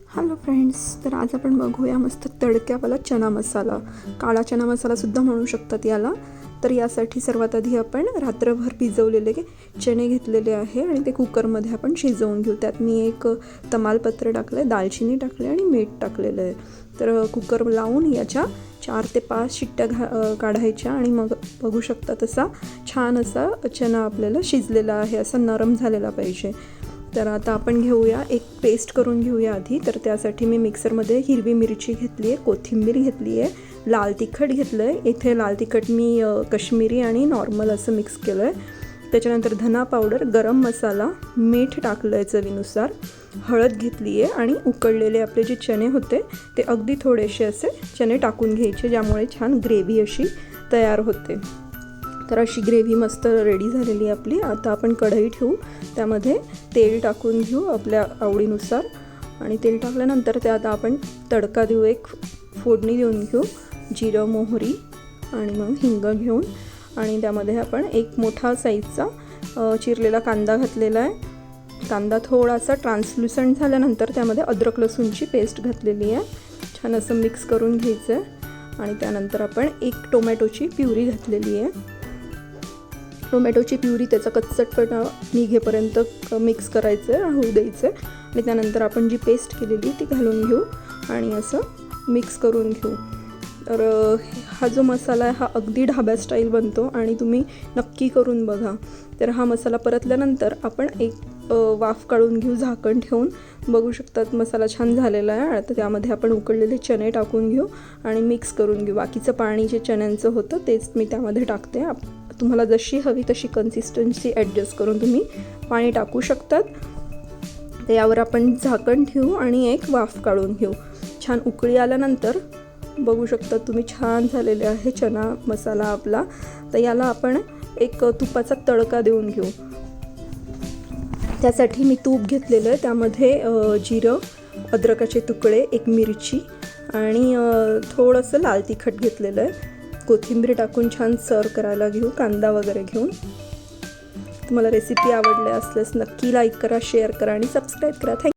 Hello friends, तर आज आपण बघूया मस्त तडक्यावाला चना मसाला. काळा चना मसालासुद्धा म्हणू शकतात याला. तर यासाठी सर्वात आधी आपण रात्रभर भिजवलेले चणे घेतलेले आहे आणि ते कुकरमध्ये आपण शिजवून घेऊ. त्यात मी एक तमालपत्र टाकलं आहे, दालचिनी टाकले आणि मीठ टाकलेलं आहे. तर कुकर लावून याच्या 4 ते 5 शिट्ट्या काढायच्या आणि मग बघू शकता तसा छान असा चना आपल्याला शिजलेला आहे, असा नरम झालेला पाहिजे. तर आता आपण घेऊया, एक पेस्ट करून घेऊया आधी. तर त्यासाठी मी मिक्सरमध्ये हिरवी मिरची घेतली आहे, कोथिंबीर घेतली आहे, लाल तिखट घेतलं आहे. इथे लाल तिखट मी काश्मीरी आणि नॉर्मल असं मिक्स केलं आहे. त्याच्यानंतर धना पावडर, गरम मसाला, मीठ टाकलं आहे चवीनुसार, हळद घेतली आहे आणि उकळलेले आपले जे चणे होते ते अगदी थोडेसे असे चणे टाकून घ्यायचे, ज्यामुळे छान ग्रेव्ही अशी तयार होते. तर अशी ग्रेव्ही मस्त रेडी झालेली आहे आपली. आता आपण कढई ठेवू, त्यामध्ये तेल टाकून घेऊ आपल्या आवडीनुसार आणि तेल टाकल्यानंतर त्यात आपण तडका देऊ, एक फोडणी देऊन घेऊ, जिरं, मोहरी आणि मग हिंग घेऊन. आणि त्यामध्ये आपण एक मोठा साईजचा चिरलेला कांदा घातलेला आहे. कांदा थोडासा ट्रान्सल्युसंट झाल्यानंतर त्यामध्ये अद्रक लसूणची पेस्ट घातलेली आहे. छान असं मिक्स करून घ्यायचं आहे आणि त्यानंतर आपण एक टोमॅटोची प्युरी घातलेली आहे. टोमॅटोची प्युरी त्याचा कच्चटपणा निघेपर्यंत मिक्स करायचं आहे, होऊ द्यायचं आहे. आणि त्यानंतर आपण जी पेस्ट केलेली ती घालून घेऊ आणि असं मिक्स करून घेऊ. तर हा जो मसाला आहे हा अगदी ढाब्या स्टाईल बनतो आणि तुम्ही नक्की करून बघा. तर हा मसाला परतल्यानंतर आपण एक वाफ काढून घेऊ झाकण ठेवून. बघू शकतात मसाला छान झालेला आहे. आता त्यामध्ये आपण उकडलेले चणे टाकून घेऊ आणि मिक्स करून घेऊ. बाकीचं पाणी जे चण्यांचं होतं तेच मी त्यामध्ये टाकते. तुम्हाला जशी हवी तशी कन्सिस्टन्सी ॲडजस्ट करून तुम्ही पाणी टाकू शकतात. तर यावर आपण झाकण ठेवू आणि एक वाफ काढून घेऊ. छान उकळी आल्यानंतर बघू शकता तुम्ही छान झालेले आहे चना मसाला आपला. तर याला आपण एक तुपाचा तडका देऊन घेऊ. त्यासाठी मी तूप घेतलेलं आहे, त्यामध्ये जिरं, अद्रकाचे तुकडे, एक मिरची आणि थोडंसं लाल तिखट घेतलेलं आहे. कोथिंबीर टाकून छान सर्व करायला घेऊ, कांदा वगैरे घेऊन. तुम्हाला रेसिपी आवडली असल्यास नक्की लाईक करा, शेअर करा आणि सबस्क्राईब करा. थँक्यू.